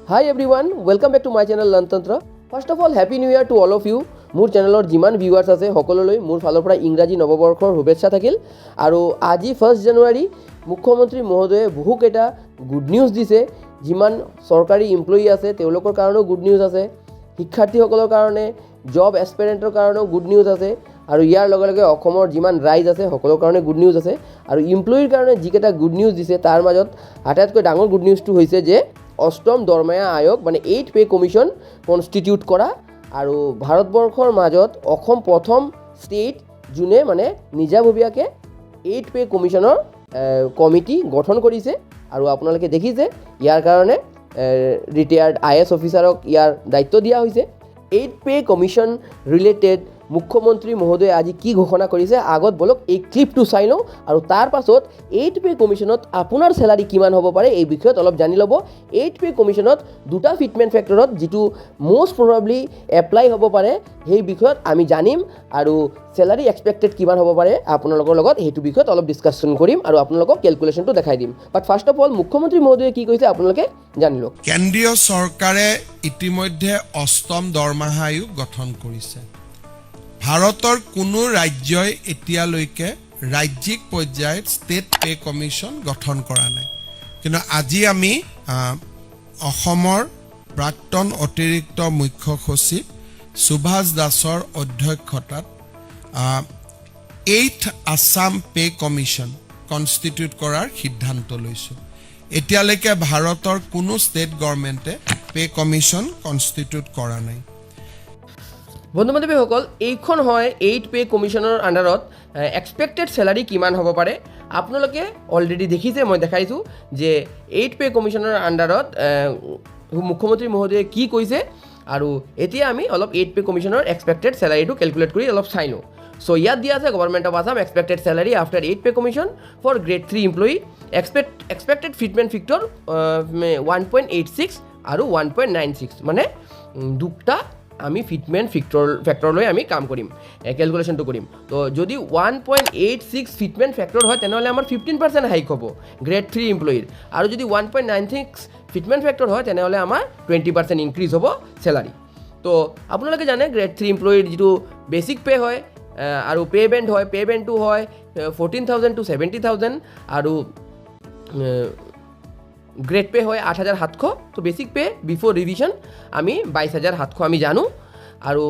Hi everyone, welcome back to my channel Learn Tantra. First of all, Happy New Year to all of you. মোৰ চেনেলৰ যিমান viewers আছে সকলোলৈ মোৰ ফালৰ পৰা ইংৰাজী নৱবৰ্ষৰ শুভেচ্ছা থাকিল আৰু আজি 1 জানুৱাৰী মুখ্যমন্ত্ৰী মহোদয়ে বহুকেইটা গুড নিউজ দিছে যিমান চৰকাৰী এমপ্লয়ি আছে তেওঁলোকৰ কাৰণেও গুড নিউজ আছে শিক্ষাৰ্থীসকলৰ কাৰণে জব এস্পিৰেণ্টৰ কাৰণেও গুড নিউজ আছে আৰু ইয়াৰ লগে লগে অসমৰ যিমান ৰাইজ আছে সকলোৰ কাৰণে গুড নিউজ আছে আৰু এমপ্লয়িৰ কাৰণে যিকেইটা গুড নিউজ দিছে তাৰ মাজত আটাইতকৈ ডাঙৰ গুড নিউজটো হৈছে যে অষ্টম দৰমহা আয়োগ মানে 8 পে কমিশ্যন কনষ্টিটিউট কৰা আৰু ভাৰতবৰ্ষৰ মাজত অসম প্ৰথম ষ্টেট যোনে মানে নিজাববীয়াকৈ 8 পে কমিশ্যনৰ কমিটি গঠন কৰিছে আৰু আপোনালোকে দেখিছে ইয়াৰ কাৰণে ৰিটায়াৰ্ড IAS অফিচাৰক ইয়াৰ দায়িত্ব দিয়া হৈছে 8 পে কমিশ্যন ৰিলেটেড মুখ্যমন্ত্ৰী মহোদয়ে আজি কি ঘোষণা কৰিছে আগত বলক এই ক্লিপটো চাই লওঁ আৰু তাৰ পাছত 8 পে কমিশ্যনত আপোনাৰ স্যালাৰি কিমান হ'ব পাৰে এই বিষয়ত অলপ জানি ল'ব 8 পে কমিশ্যনত দুটা ফিটমেন্ট ফেক্টৰত যেটো মোষ্ট প্ৰবাবলি এপ্লাই হ'ব পাৰে সেই বিষয়ত আমি জানিম আৰু স্যালাৰি এক্সপেক্টেড কিমান হ'ব পাৰে আপোনালোকৰ লগত হেতু বিষয়ত অলপ ডিসকাশন কৰিম আৰু আপোনালোকক ক্যালকুলেশনটো দেখাই দিম বাট ফাৰ্স্ট অফ অল মুখ্যমন্ত্ৰী মহোদয়ে কি কৈছে আপোনালোকে জানি লওক কেন্দ্ৰীয় চৰকাৰে ইতিমধ্যে অষ্টম দৰমহা আয়োগ গঠন কৰিছে ভাৰতৰ কোনো ৰাজ্যই এতিয়ালৈকে ৰাজ্যিক পৰ্যায়ত ষ্টেট পে কমিশ্যন গঠন কৰা নাই কিন্তু আজি আমি অসমৰ প্ৰাক্তন অতিৰিক্ত মুখ্য সচিব সুভাষ দাসৰ অধ্যক্ষতাত 8th Assam pay commission constitute কৰাৰ সিদ্ধান্ত লৈছে এতিয়ালৈকে ভাৰতৰ কোনো ষ্টেট গভৰ্ণমেণ্টে পে কমিশ্যন কনষ্টিটিউট কৰা নাই বন্ধু বান্ধৱীসকল এইখন হয় 8 পে কমিশ্যনৰ আণ্ডাৰত এক্সপেক্টেড স্যালাৰি কিমান হ'ব পাৰে আপোনালোকে অলৰেডি দেখিছে মই দেখাইছোঁ যে 8 পে কমিশ্যনৰ আণ্ডাৰত মুখ্যমন্ত্ৰী মহোদয়ে কি কৈছে আৰু এতিয়া আমি অলপ 8 পে কমিশ্যনৰ এক্সপেক্টেড স্যালাৰিটো ক্যালকুলেট কৰি অলপ চাই লওঁ সো ইয়াত দিয়া আছে government of Assam expected salary after 8 pay commission for grade 3 employee expected fitment factor 1.86 আৰু 1.96 মানে দুটা আমি ফিটমেন্ট ফেক্টৰলৈ আমি কাম কৰিম ক্যালকুলেশনটো কৰিম তো যদি 1.86 ফিটমেন্ট ফেক্টৰ হয় তেনেহলে আমাৰ 15% হাইক হ'ব গ্ৰেড 3 এমপ্লয়িৰ আৰু যদি 1.96 ফিটমেন্ট ফেক্টৰ হয় তেনেহলে আমাৰ 20% ইনক্ৰিজ হ'ব স্যালাৰি তো আপোনালোকে জানে গ্ৰেড 3 এমপ্লয়িৰ যেটো বেসিক পে হয় আৰু পে বেন্ড হয় পে বেন্ডটো হয় 14000 to 70000 আৰু গ্ৰেড পে হয় 8700 তো বেসিক পে বিফোৰ ৰিভিশন আমি 22700 আমি জানো আৰু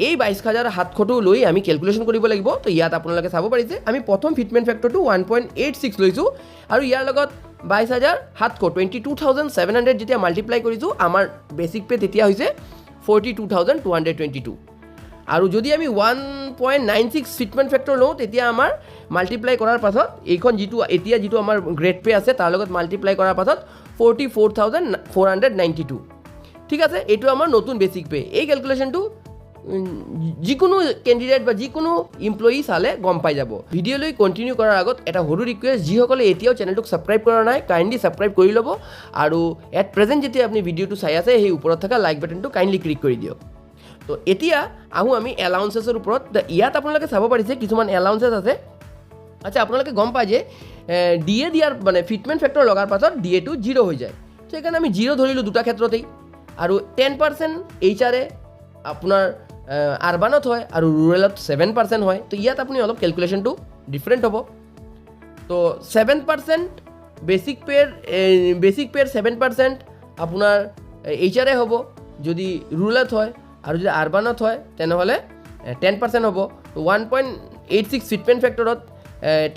এই 22700টো লৈ আমি ক্যালকুলেশন কৰিব লাগিব তো ইয়াত আপোনালোকে চাব পাৰিছে আমি প্ৰথম ফিটমেন্ট ফেক্টৰটো 1.86 লৈছো আৰু ইয়াৰ লগত 22700 22700 যেতিয়া মাল্টিপ্লাই কৰিছো আমাৰ বেসিক পে তেতিয়া হৈছে 42222 আৰু যদি আমি 1.96 ফিটমেন্ট ফেক্টৰ লওঁ তেতিয়া আমাৰ মাল্টিপ্লাই কৰাৰ পাছত এইখন যেটো আমাৰ গ্ৰেড পে আছে তাৰ লগত মাল্টিপ্লাই কৰাৰ পাছত 44492 ঠিক আছে এইটো আমাৰ নতুন বেসিক পে এই ক্যালকুলেশনটো যিকোনো ক্যান্ডিডেট বা যিকোনো এমপ্লয়ি চালে গম পাই যাব ভিডিওলৈ কন্টিনিউ কৰাৰ আগত এটা সৰু ৰিকুৱেষ্ট যিসকলে এতিয়াও চেনেলটোক সাবস্ক্ৰাইব কৰা নাই কাইন্ডলি সাবস্ক্ৰাইব কৰি ল'ব আৰু এট প্ৰেজেন্ট যেতিয়া আপুনি ভিডিওটো চাই আছে সেই ওপৰত থকা লাইক বাটনটো কাইন্ডলি ক্লিক কৰি দিয়ক তো এতিয়া আহোঁ আমি এলাউন্সেছৰ ওপৰত ইয়াত আপোনালোকে চাব পাৰিছে কিছুমান এলাউন্সেছ আছে আচ্ছা আপোনালোকে গম পায় যে ডিএ দিয়াৰ মানে ফিটমেন্ট ফেক্টৰ লগাৰ পাছত ডিএটো 0 হৈ যায় সেইকাৰণে আমি 0 ধৰিলোঁ দুটা ক্ষেত্ৰতেই আৰু 10% এইচআৰে আপোনাৰ আৰবানত হয় আৰু ৰুৰেলত 7% হয় তো ইয়াত আপুনি অলপ ক্যালকুলেশনটো ডিফাৰেণ্ট হ'ব তো 7% বেসিক পেৰ 7% আপোনাৰ এইচআৰে হ'ব যদি ৰুৰেলত হয় আৰু যদি আৰবানত হয় তেনেহলে 10% হ'ব 1.86 ফিটমেন্ট ফেক্টৰত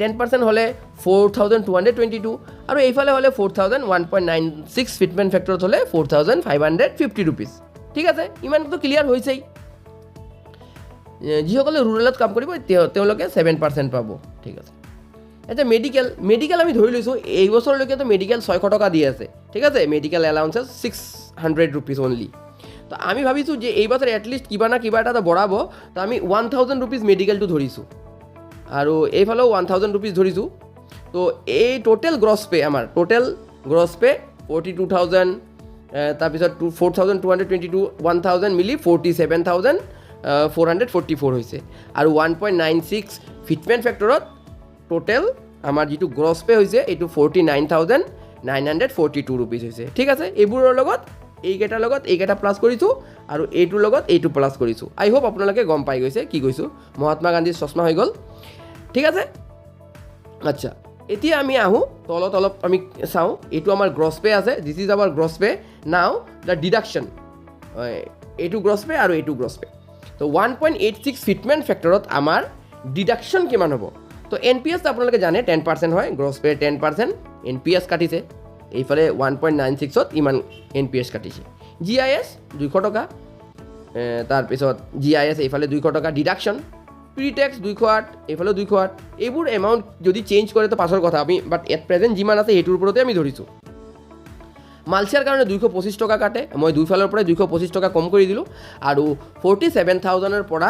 10% হলে 4222 আৰু এইফালে হলে 4000 1.96 ফিটমেন্ট ফেক্টৰত হলে 4550 रुपीस ঠিক আছে ইমানটো ক্লিয়াৰ হৈছেই যিসকলে ৰুৰেলত কাম কৰিব তেওঁলোকে 7% পাব ঠিক আছে এটা মেডিকেল আমি ধৰি লৈছো এই বছৰলৈকে তো মেডিকেল 600 টকা দি আছে ঠিক আছে মেডিকেল এলাউন্সেস 600 रुपीस অনলি তো আমি ভাবিছো যে এই বছৰ এটলিস্ট কিবা না কিবা এটা বঢ়াব তো আমি 1000 रुपीस মেডিকেলটো ধৰিছো আৰু এইফালেও 1000 रुपीस ধৰিছো তো এই টোটাল গ্ৰছ পে আমাৰ টোটাল গ্ৰছ পে 42000 তাৰপিছত 4222 1000 মিলি 47444 হৈছে আৰু 1.96 ফিটমেন্ট ফেক্টৰত টোটাল আমাৰ যেটো গ্ৰছ পে হৈছে এইটো 49000 942 ৰুপিজ হৈছে ঠিক আছে এইবোৰৰ লগত এইকেইটাৰ লগত এইকেইটা প্লাছ কৰিছোঁ আৰু এইটোৰ লগত এইটো প্লাছ কৰিছোঁ আই হোপ আপোনালোকে গম পাই গৈছে কি কৈছোঁ মহাত্মা গান্ধীৰ চশমা হৈ গ'ল ঠিক আছে আচ্ছা এতিয়া আমি আহোঁ তলত অলপ আমি চাওঁ এইটো আমাৰ গ্ৰছ পে আছে this is our gross pay now the deduction এইটো গ্ৰছ পে আৰু এইটো গ্ৰছ পে তো 1.86 ফিটমেণ্ট ফেক্টৰত আমাৰ ডিডাকশ্যন কিমান হ'ব তো এন পি এছ আপোনালোকে জানে 10% হয় gross pay 10% N P S কাটিছে এইফালে 1.96ত ইমান এন পি এছ কাটিছে জি আই এছ 200 টকা তাৰপিছত জি আই এছ এইফালে 200 টকা ডিডাকশ্যন প্ৰি টেক্স 208 এইফালে 208 এইবোৰ এমাউণ্ট যদি চেঞ্জ কৰে তো পাছৰ কথা আমি বাট এট প্ৰেজেণ্ট যিমান আছে সেইটোৰ ওপৰতে আমি ধৰিছোঁ মালচিয়াৰ কাৰণে 225 টকা কাটে মই দুইফালৰ পৰাই 225 টকা কম কৰি দিলোঁ আৰু 47,000ৰ পৰা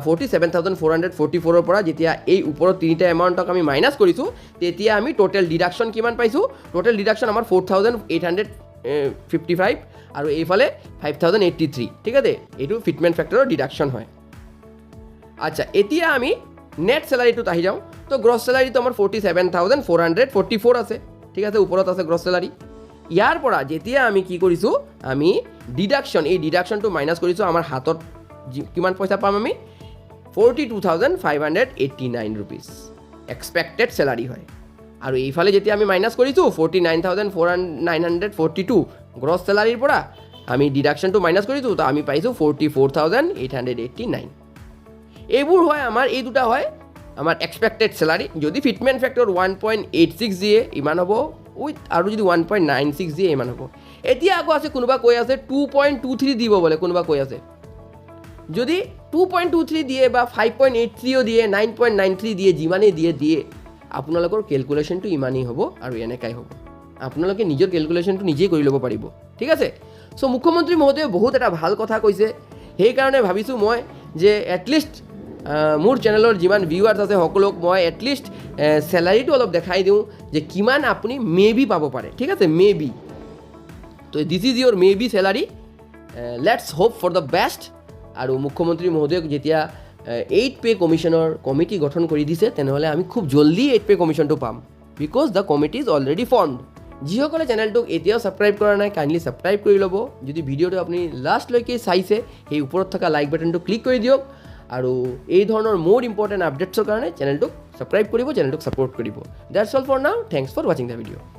47,444ৰ পৰা যেতিয়া এই ওপৰত তিনিটা এমাউণ্টক আমি মাইনাছ কৰিছোঁ তেতিয়া আমি টোটেল ডিডাকশ্যন কিমান পাইছোঁ টোটেল ডিডাকশ্যন আমাৰ 4,855 আৰু এইফালে 5,083 ঠিক আছে এইটো ফিটমেণ্ট ফেক্টৰৰ ডিডাকশ্যন হয় আচ্ছা এতিয়া আমি নেট চেলাৰীটোত আহি যাওঁ তো গ্ৰছ চেলাৰীটো আমাৰ 47,444 আছে ঠিক আছে ওপৰত আছে গ্ৰছ চেলাৰী ইয়াৰ পৰা যেতিয়া আমি কি কৰিছোঁ আমি ডিডাকশ্যন এই ডিডাকশ্যনটো মাইনাছ কৰিছোঁ আমাৰ হাতত কিমান পইচা পাম আমি 42,589 ৰুপিজ এক্সপেক্টেড চেলাৰী হয় আৰু এইফালে যেতিয়া আমি মাইনাছ কৰিছোঁ 49,942 গ্ৰছ চেলাৰীৰ পৰা আমি ডিডাকশ্যনটো মাইনাছ কৰিছোঁ তো আমি পাইছোঁ 44,889 এইবোৰ হয় আমাৰ এই দুটা হয় আমাৰ এক্সপেক্টেড চেলাৰী যদি ফিটমেণ্ট ফেক্টৰ 1.86 দিয়ে ইমান হ'ব উইথ আৰু যদি 1.96 দিয়ে ইমান হ'ব এতিয়া আকৌ আছে কোনোবা কৈ আছে 2.23 দিব বোলে কোনোবা কৈ আছে যদি 2.23 দিয়ে বা 5.83ও দিয়ে 9.93 দিয়ে যিমানেই দিয়ে আপোনালোকৰ কেলকুলেশ্যনটো ইমানেই হ'ব আৰু এনেকাই হ'ব আপোনালোকে নিজৰ কেলকুলেশ্যনটো নিজেই কৰি ল'ব পাৰিব ঠিক আছে চ' মুখ্যমন্ত্ৰী মহোদয়ে বহুত এটা ভাল কথা কৈছে সেইকাৰণে ভাবিছোঁ মই যে এটলিষ্ট মোৰ চেনেলৰ যিমান ভিউৱাৰ্ছ আছে সকলোক মই এটলিষ্ট চেলাৰীটো অলপ দেখাই দিওঁ যে কিমান আপুনি মে বি পাব পাৰে ঠিক আছে মে বি তো this is your may be salary let's hope for the best আৰু মুখ্যমন্ত্ৰী মহোদয়ক যেতিয়া 8 পে কমিশ্যনৰ কমিটি গঠন কৰি দিছে তেনেহ'লে আমি খুব জলদি 8 পে কমিশ্যনটো পাম because the committee is already formed যিসকলে চেনেলটোক এতিয়াও ছাবস্ক্ৰাইব কৰা নাই কাইণ্ডলি ছাবস্ক্ৰাইব কৰি ল'ব যদি ভিডিঅ'টো আপুনি লাষ্টলৈকে চাইছে সেই ওপৰত থকা লাইক বাটনটো ক্লিক কৰি দিয়ক আৰু এই ধৰণৰ মোৰ ইম্পৰ্টেণ্ট আপডেটছৰ কাৰণে চেনেলটোক ছাবস্ক্ৰাইব কৰিব চেনেলটোক ছাপোৰ্ট কৰিব দ্যাটছ অল ফৰ নাও থেংকছ ফৰ ৱাচিং দ্য ভিডিঅ'